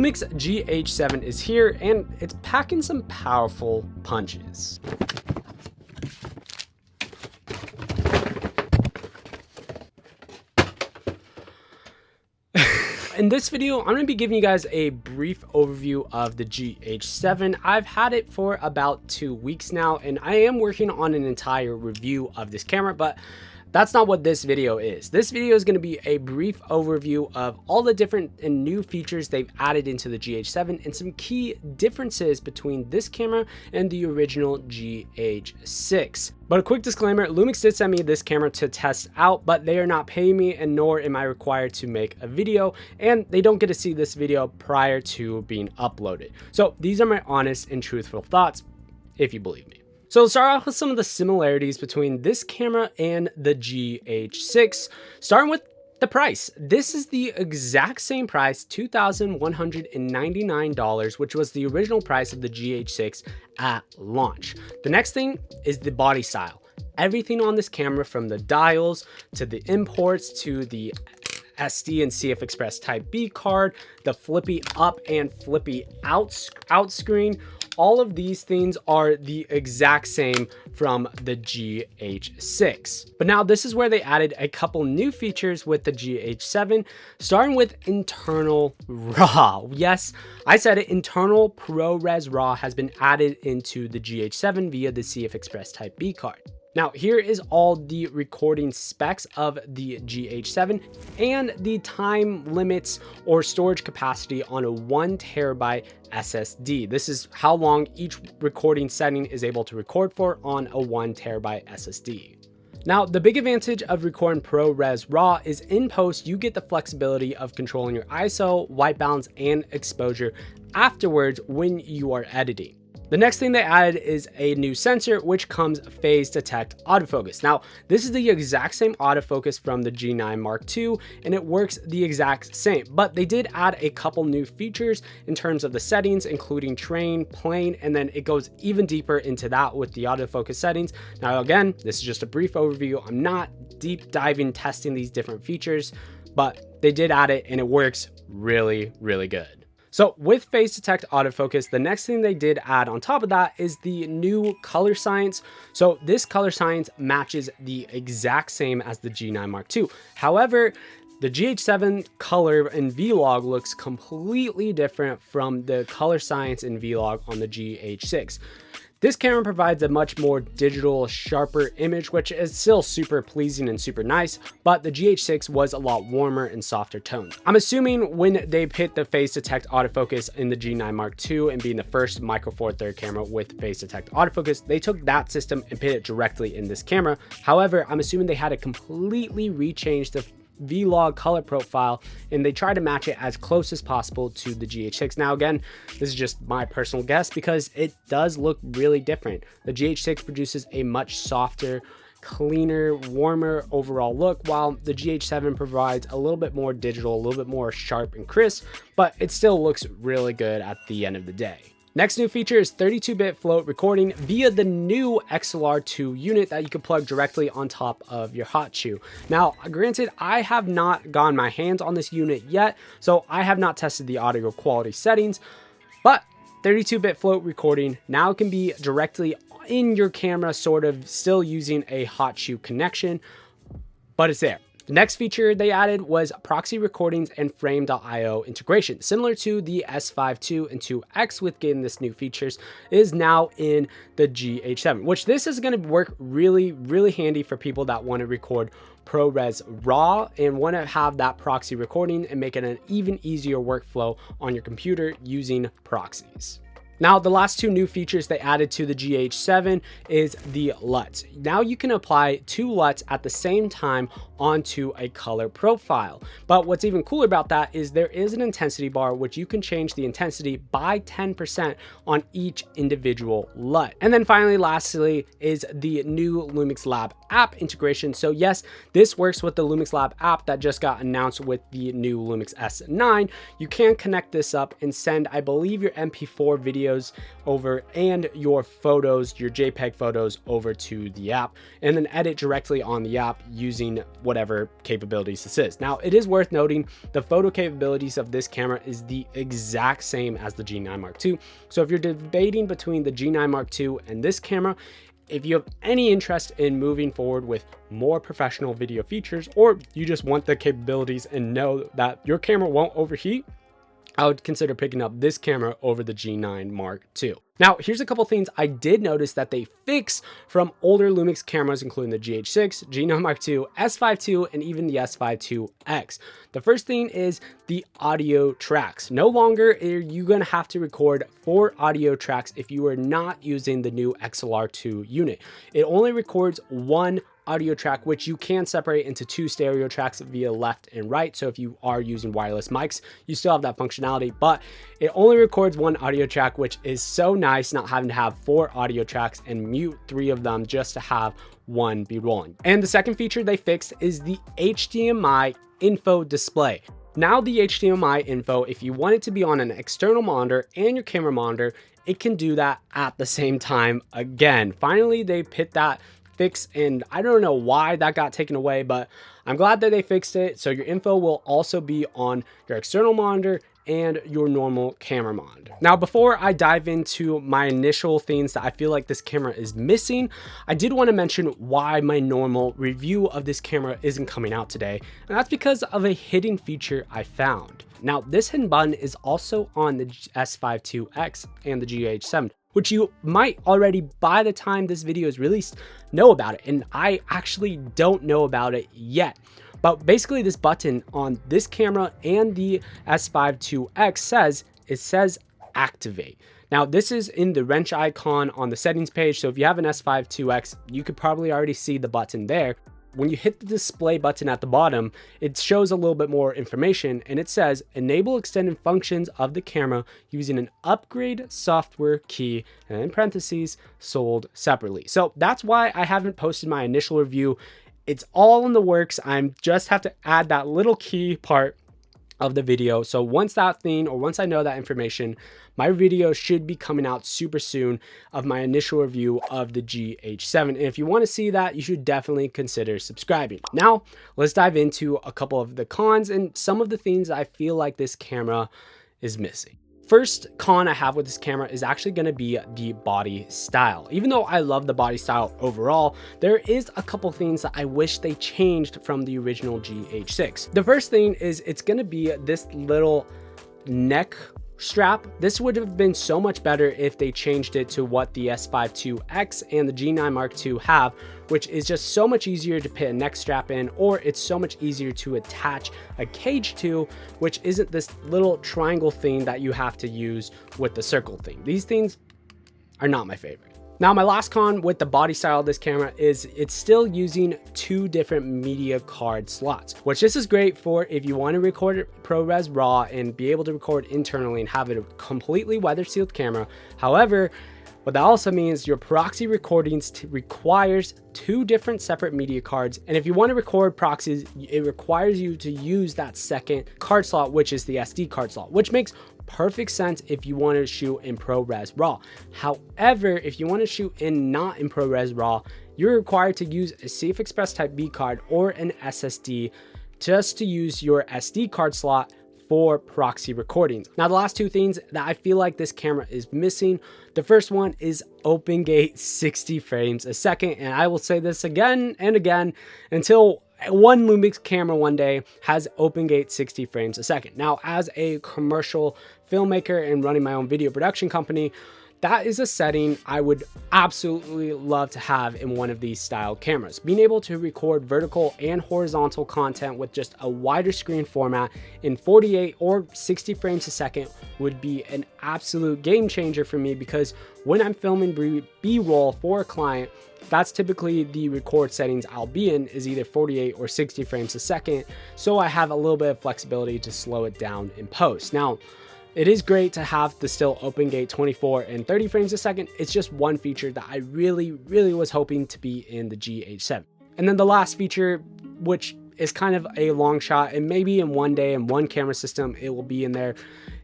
LUMIX GH7 is here and it's packing some powerful punches. In this video, I'm going to be giving you guys a brief overview of the GH7. I've had it for about 2 weeks now, and I am working on an entire review of this camera, but that's not what this video is. This video is going to be a brief overview of all the different and new features they've added into the GH7 and some key differences between this camera and the original GH6. But a quick disclaimer, Lumix did send me this camera to test out, but they are not paying me and nor am I required to make a video, and they don't get to see this video prior to being uploaded. So these are my honest and truthful thoughts, if you believe me. So let's start off with some of the similarities between this camera and the GH6, starting with the price. This is the exact same price, $2,199, which was the original price of the GH6 at launch. The next thing is the body style. Everything on this camera, from the dials to the imports to the SD and CF Express Type B card, the flippy up and flippy out screen, all of these things are the exact same from the GH6. But now this is where they added a couple new features with the GH7, starting with internal RAW. Yes, I said it, internal ProRes RAW has been added into the GH7 via the CF Express Type B card. Now, here is all the recording specs of the GH7 and the time limits or storage capacity on a 1 terabyte SSD. This is how long each recording setting is able to record for on a 1 terabyte SSD. Now, the big advantage of recording ProRes RAW is in post, you get the flexibility of controlling your ISO, white balance, and exposure afterwards when you are editing. The next thing they added is a new sensor, which comes phase detect autofocus. Now, this is the exact same autofocus from the G9 Mark II, and it works the exact same, but they did add a couple new features in terms of the settings, including train, plane, and then it goes even deeper into that with the autofocus settings. Now, again, this is just a brief overview. I'm not deep diving testing these different features, but they did add it and it works really, really good. So with phase detect autofocus, the next thing they did add on top of that is the new color science. So this color science matches the exact same as the G9 Mark II. However, the GH7 color in Vlog looks completely different from the color science in Vlog on the GH6. This camera provides a much more digital, sharper image, which is still super pleasing and super nice, but the GH6 was a lot warmer and softer toned. I'm assuming when they hit the phase detect autofocus in the G9 Mark II and being the first Micro Four Third camera with phase detect autofocus, they took that system and put it directly in this camera. However, I'm assuming they had to completely rechange the Vlog color profile and they try to match it as close as possible to the GH6. Now again, this is just my personal guess because it does look really different. The GH6 produces a much softer, cleaner, warmer overall look, while the GH7 provides a little bit more digital, a little bit more sharp and crisp, but it still looks really good at the end of the day. Next new feature is 32-bit float recording via the new XLR2 unit that you can plug directly on top of your hot shoe. Now, granted, I have not gotten my hands on this unit yet, so I have not tested the audio quality settings, but 32-bit float recording now can be directly in your camera, sort of still using a hot shoe connection, but it's there. The next feature they added was Proxy Recordings and Frame.io integration. Similar to the S5 II and 2X with getting this new features, is now in the GH7, which this is going to work really, really handy for people that want to record ProRes RAW and want to have that proxy recording and make it an even easier workflow on your computer using proxies. Now, the last two new features they added to the GH7 is the LUTs. Now you can apply 2 LUTs at the same time onto a color profile. But what's even cooler about that is there is an intensity bar, which you can change the intensity by 10% on each individual LUT. And then finally, lastly, is the new Lumix Lab App integration. So yes, this works with the Lumix Lab app that just got announced with the new Lumix S9. You can connect this up and send, I believe, your MP4 videos over and your photos, your JPEG photos over to the app, and then edit directly on the app using whatever capabilities this is. Now, it is worth noting the photo capabilities of this camera is the exact same as the G9 Mark II. So if you're debating between the G9 Mark II and this camera, if you have any interest in moving forward with more professional video features, or you just want the capabilities and know that your camera won't overheat, I would consider picking up this camera over the G9 Mark II. Now, here's a couple things I did notice that they fix from older Lumix cameras, including the GH6, G9 Mark II, S5 II, and even the S5 IIX. The first thing is the audio tracks. No longer are you going to have to record 4 audio tracks if you are not using the new XLR2 unit. It only records 1 audio track, which you can separate into 2 stereo tracks via left and right. So if you are using wireless mics, you still have that functionality, but it only records 1 audio track, which is so nice, not having to have 4 audio tracks and mute 3 of them just to have 1 be rolling. And the second feature they fixed is the HDMI info display. Now the HDMI info, if you want it to be on an external monitor and your camera monitor, it can do that at the same time again. Finally, they hit that fix, and I don't know why that got taken away, but I'm glad that they fixed it. So your info will also be on your external monitor and your normal camera monitor. Now, before I dive into my initial things that I feel like this camera is missing, I did want to mention why my normal review of this camera isn't coming out today, and that's because of a hidden feature I found. Now, this hidden button is also on the S5 IIX and the GH7, which you might already, by the time this video is released, know about it. And I actually don't know about it yet. But basically this button on this camera and the S5 IIX says activate. Now this is in the wrench icon on the settings page. So if you have an S5 IIX, you could probably already see the button there. When you hit the display button at the bottom, it shows a little bit more information, and it says enable extended functions of the camera using an upgrade software key, and in parentheses, sold separately. So that's why I haven't posted my initial review. It's all in the works. I just have to add that little key part of the video. So once I know that information, my video should be coming out super soon of my initial review of the GH7. And if you want to see that, you should definitely consider subscribing. Now, let's dive into a couple of the cons and some of the things I feel like this camera is missing. First con I have with this camera is actually going to be the body style. Even though I love the body style overall, there is a couple things that I wish they changed from the original GH6. The first thing is it's going to be this little neck strap. This would have been so much better if they changed it to what the S5 IIX and the G9 Mark II have, which is just so much easier to put a neck strap in, or it's so much easier to attach a cage to, which isn't this little triangle thing that you have to use with the circle thing. These things are not my favorite. Now, my last con with the body style of this camera is it's still using 2 different media card slots, which this is great for if you want to record ProRes RAW and be able to record internally and have a completely weather sealed camera. However, what that also means your proxy recordings requires 2 different separate media cards. And if you want to record proxies, it requires you to use that second card slot, which is the SD card slot, which makes perfect sense if you want to shoot in ProRes RAW. However, if you want to shoot not in ProRes RAW, you're required to use a Safe Express Type B card or an SSD just to use your SD card slot for proxy recordings. Now, the last 2 things that I feel like this camera is missing, the first one is OpenGate 60 frames a second. And I will say this again and again until one Lumix camera one day has OpenGate 60 frames a second. Now, as a commercial filmmaker and running my own video production company, that is a setting I would absolutely love to have in one of these style cameras. Being able to record vertical and horizontal content with just a wider screen format in 48 or 60 frames a second would be an absolute game changer for me, because when I'm filming B-roll for a client, that's typically the record settings I'll be in, is either 48 or 60 frames a second. So I have a little bit of flexibility to slow it down in post. Now, it is great to have the still OpenGate 24 and 30 frames a second. It's just one feature that I really was hoping to be in the GH7. And then the last feature, which is kind of a long shot, and maybe in one day in one camera system it will be in there,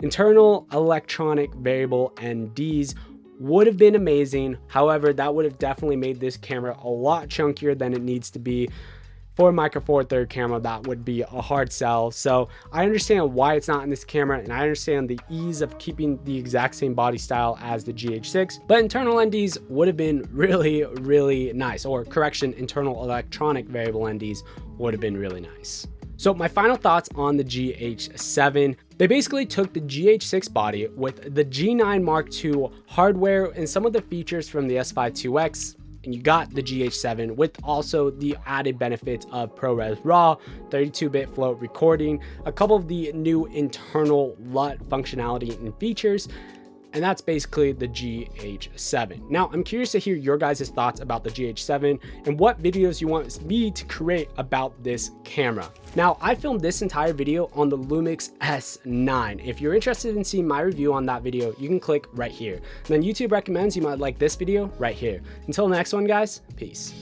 internal electronic variable NDs would have been amazing. However, that would have definitely made this camera a lot chunkier than it needs to be. for a Micro Four Third camera, that would be a hard sell. So I understand why it's not in this camera, and I understand the ease of keeping the exact same body style as the GH6, but internal NDs would have been really nice, or correction, internal electronic variable NDs would have been really nice. So my final thoughts on the GH7, they basically took the GH6 body with the G9 Mark II hardware and some of the features from the S5 IIX, and you got the GH7 with also the added benefits of ProRes RAW, 32-bit float recording, a couple of the new internal LUT functionality and features, and that's basically the GH7. Now, I'm curious to hear your guys' thoughts about the GH7 and what videos you want me to create about this camera. Now, I filmed this entire video on the LUMIX S9. If you're interested in seeing my review on that video, you can click right here. And then YouTube recommends you might like this video right here. Until the next one, guys, peace.